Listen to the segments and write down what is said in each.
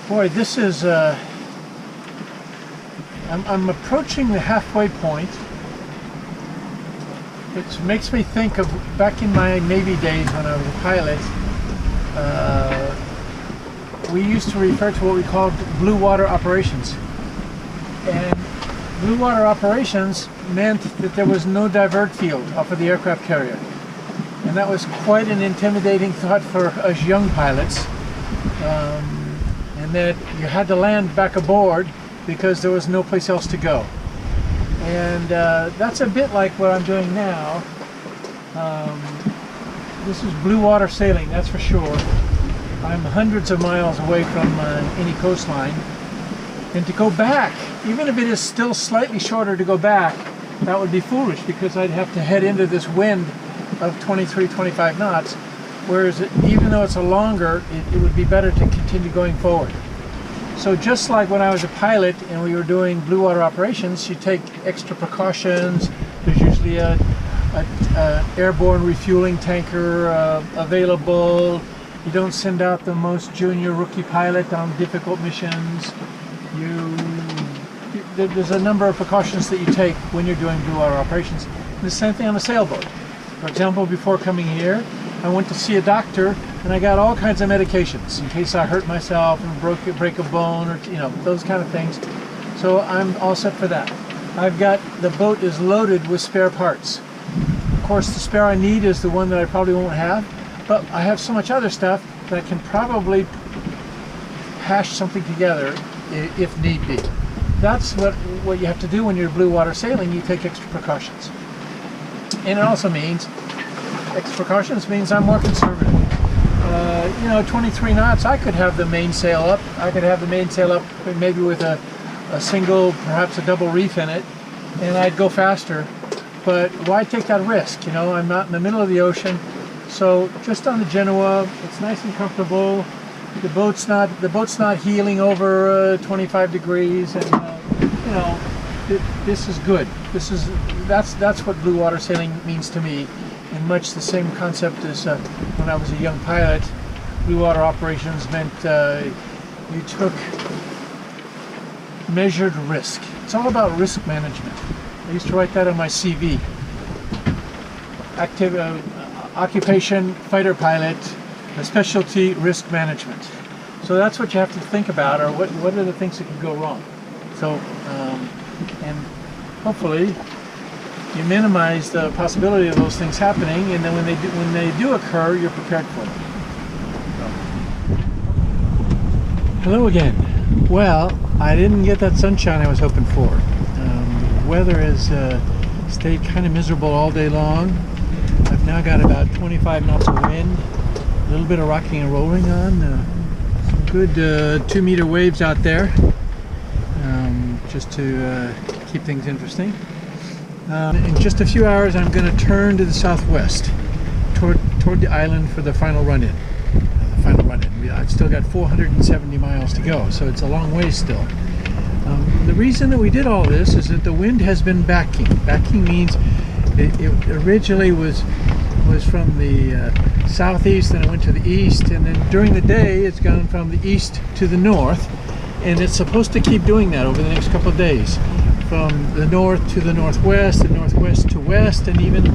Boy, this is, I'm approaching the halfway point. It makes me think of back in my Navy days when I was a pilot. We used to refer to what we called blue water operations. And blue water operations meant that there was no divert field off of the aircraft carrier. And that was quite an intimidating thought for us young pilots. And that you had to land back aboard because there was no place else to go. And that's a bit like what I'm doing now. This is blue water sailing, that's for sure. I'm hundreds of miles away from any coastline. And to go back, even if it is still slightly shorter to go back, that would be foolish because I'd have to head into this wind of 23, 25 knots. Whereas even though it's a longer, it would be better to continue going forward. So just like when I was a pilot and we were doing blue water operations, you take extra precautions. There's usually a airborne refueling tanker available. You don't send out the most junior rookie pilot on difficult missions. There's a number of precautions that you take when you're doing blue water operations. And the same thing on a sailboat. For example, before coming here, I went to see a doctor and I got all kinds of medications in case I hurt myself and break a bone or those kind of things. So I'm all set for that. The boat is loaded with spare parts. Of course, the spare I need is the one that I probably won't have, but I have so much other stuff that I can probably hash something together if need be. That's what you have to do when you're blue water sailing. You take extra precautions. And it also means, extra precautions means I'm more conservative. 23 knots, I could have the mainsail up. I could have the mainsail up maybe with a single, perhaps a double reef in it, and I'd go faster. But why take that risk? I'm not in the middle of the ocean. So just on the Genoa, it's nice and comfortable. The boat's not heeling over 25 degrees, and this is good. That's what blue water sailing means to me, and much the same concept as when I was a young pilot. Blue water operations meant you took measured risk. It's all about risk management. I used to write that on my CV. Occupation, fighter pilot, a specialty, risk management. So that's what you have to think about, or what are the things that could go wrong. So, and hopefully you minimize the possibility of those things happening, and then when they do occur, you're prepared for them. Hello again. Well, I didn't get that sunshine I was hoping for. The weather has stayed kind of miserable all day long. I've now got about 25 knots of wind, a little bit of rocking and rolling on, some good 2-meter waves out there, just to keep things interesting. In just a few hours I'm going to turn to the southwest, toward the island for the final run-in. I've still got 470 miles to go, so it's a long way still. The reason that we did all this is that the wind has been backing. Backing means it originally was from the southeast, then it went to the east, and then during the day it's gone from the east to the north, and it's supposed to keep doing that over the next couple of days, from the north to the northwest, and northwest to west, and even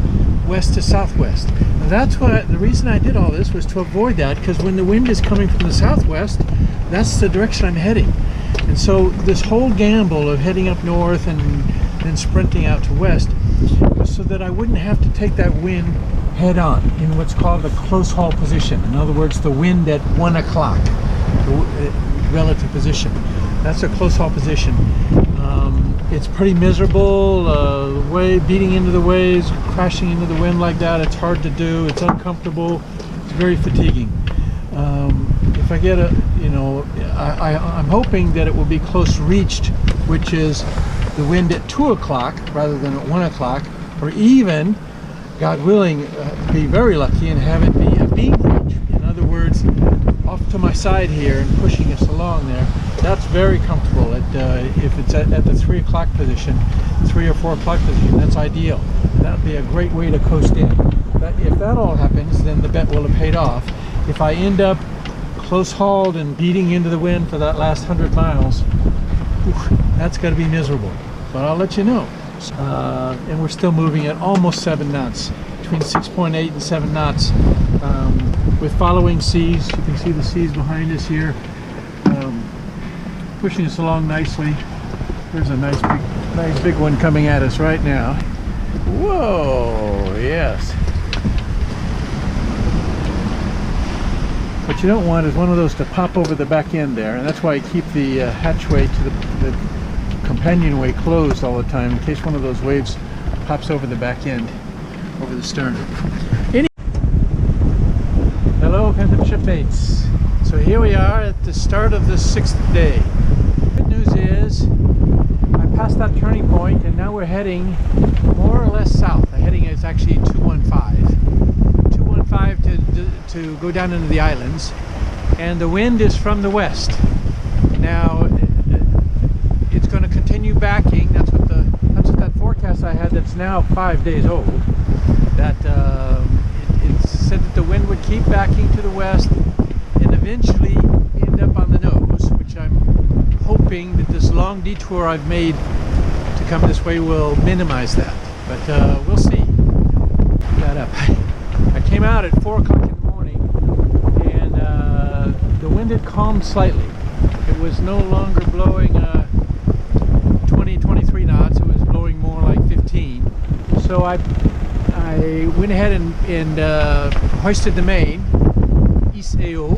west to southwest. And that's the reason I did all this was to avoid that, because when the wind is coming from the southwest, that's the direction I'm heading. And so this whole gamble of heading up north and then sprinting out to west was so that I wouldn't have to take that wind head on in what's called the close haul position. In other words, the wind at 1 o'clock, the relative position. That's a close haul position. It's pretty miserable, beating into the waves, crashing into the wind like that. It's hard to do, it's uncomfortable, it's very fatiguing. If I get I'm hoping that it will be close reached, which is the wind at 2 o'clock rather than at 1 o'clock, or even, God willing, be very lucky and have it be a beam reach. In other words, off to my side here and pushing us along there. That's very comfortable. If it's at the 3 o'clock position, 3 or 4 o'clock position, that's ideal. That would be a great way to coast in. If that all happens, then the bet will have paid off. If I end up close hauled and beating into the wind for that last 100 miles. Whew, that's got to be miserable, but I'll let you know. And we're still moving at almost 7 knots, between 6.8 and 7 knots, with following seas. You can see the seas behind us here, pushing us along nicely. There's a nice big one coming at us right now. Whoa, yes. What you don't want is one of those to pop over the back end there, and that's why I keep the hatchway to the companionway closed all the time in case one of those waves pops over the back end, over the stern. Hello, Phantom shipmates. So here we are at the start of the 6th day. Good news is I passed that turning point and now we're heading more or less south. The heading is actually 215 to go down into the islands, and the wind is from the west. Now it's going to continue backing. That's what that forecast I had, that's now 5 days old, that it said that the wind would keep backing to the west and eventually end up on the nose, which I'm hoping that this long detour I've made to come this way will minimize that, but we'll see. That up. I came out at 4 o'clock in the morning, and the wind had calmed slightly. It was no longer blowing 23 knots. It was blowing more like 15. So I went ahead and hoisted the main, East AO,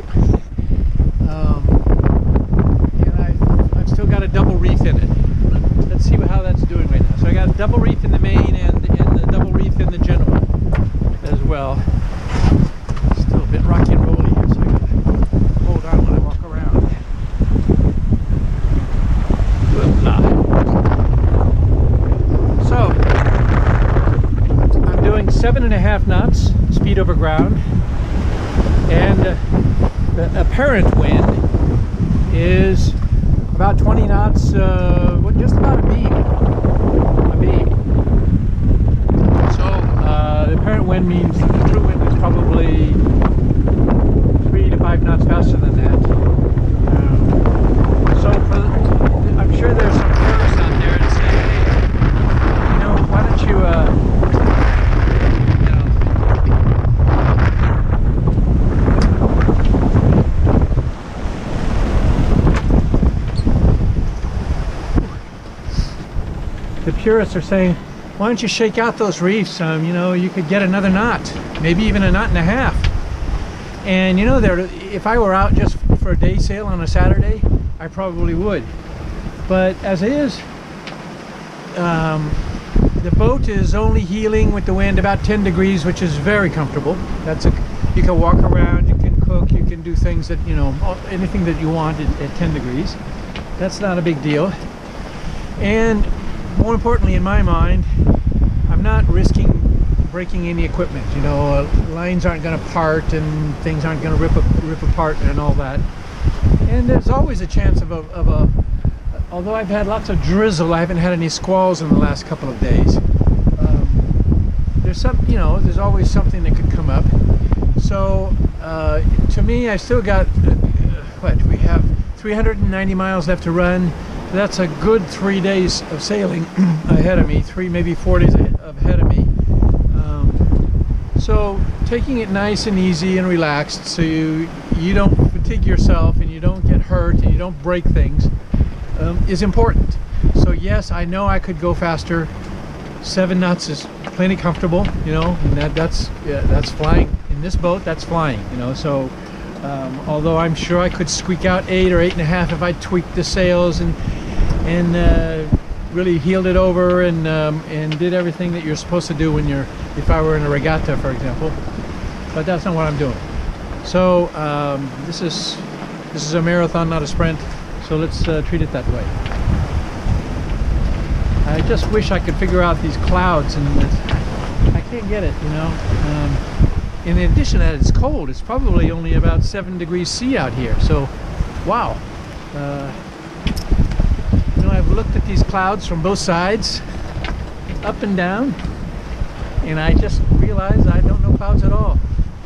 and I've still got a double reef in it. Let's see how that's doing right now. So I got a double reef in the main and the double reef in the general as well. Still a bit rocky and rolly here, so I gotta hold on when I walk around. So I'm doing 7.5 knots speed over ground, and the apparent wind is about 20 knots, just about a beam. The apparent wind means the true wind is probably 3 to 5 knots faster than that. I'm sure there's some tourists out there that say, hey, why don't you, the purists are saying, why don't you shake out those reefs? You could get another knot, maybe even a knot and a half. And if I were out just for a day sail on a Saturday, I probably would. But as it is, the boat is only heeling with the wind about 10 degrees, which is very comfortable. You can walk around, you can cook, you can do things that, anything that you want at 10 degrees. That's not a big deal. And more importantly, in my mind, I'm not risking breaking any equipment. Lines aren't going to part and things aren't going to rip apart and all that. And there's always a chance of although I've had lots of drizzle, I haven't had any squalls in the last couple of days. There's always something that could come up. So to me, I still got we have 390 miles left to run. That's a good 3 days of sailing ahead of me, maybe 4 days ahead of me. So taking it nice and easy and relaxed, so you don't fatigue yourself and you don't get hurt and you don't break things, is important. So yes, I know I could go faster. 7 knots is plenty comfortable, and that's flying in this boat. That's flying, So although I'm sure I could squeak out 8 or 8.5 if I tweaked the sails and really heeled it over and did everything that you're supposed to do if I were in a regatta, for example. But that's not what I'm doing. So this is a marathon, not a sprint. So let's treat it that way. I just wish I could figure out these clouds, and I can't get it. In addition to that, it's cold. It's probably only about 7 degrees C out here. So, wow. I've looked at these clouds from both sides, up and down, and I just realized I don't know clouds at all.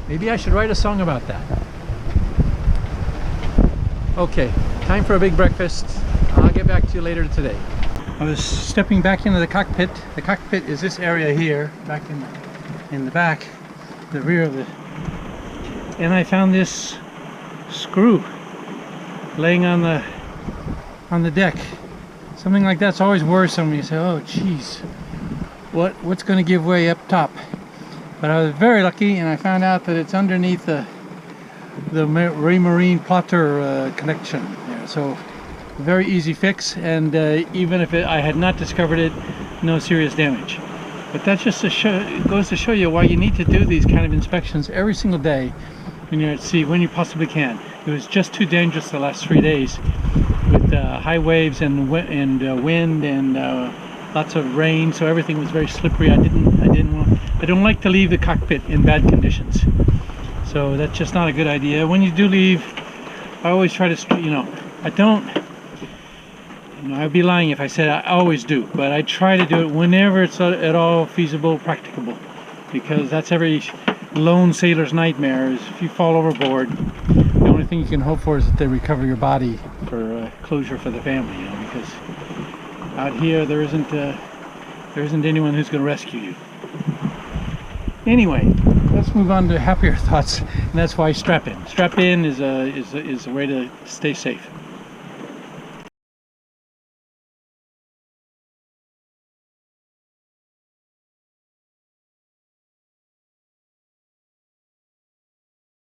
Maybe I should write a song about that. Okay, time for a big breakfast. I'll get back to you later today. I was stepping back into the cockpit. The cockpit is this area here, back in the back, the rear of it. And I found this screw laying on the deck. Something like that's always worrisome when you say, oh geez, what's going to give way up top? But I was very lucky, and I found out that it's underneath the marine plotter connection there. So very easy fix, and even if I had not discovered it, no serious damage. But that's just goes to show you why you need to do these kind of inspections every single day when you're at sea, when you possibly can. It was just too dangerous the last 3 days with high waves and wind and lots of rain, so everything was very slippery. I don't like to leave the cockpit in bad conditions, so that's just not a good idea. When you do leave, I always try to, I'd be lying if I said I always do, but I try to do it whenever it's at all feasible, practicable, because that's every lone sailor's nightmare. Is if you fall overboard, the only thing you can hope for is that they recover your body for closure for the family, because out here there isn't anyone who's going to rescue you. Anyway, let's move on to happier thoughts, and that's why strap in. Strap in is a way to stay safe.